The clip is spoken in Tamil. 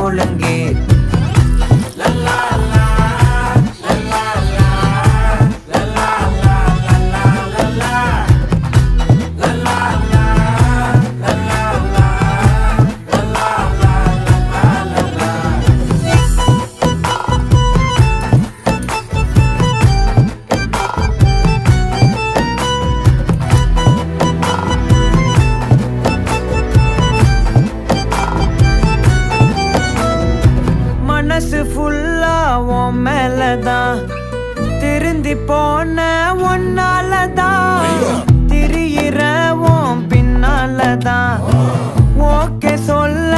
ஒழுங்கு. மனசு ஃபுல்லா உன் மேலதான், திருந்தி போன ஒன்னாலதான், திரியிற உன் பின்னாலதான், ஓகே சொல்ல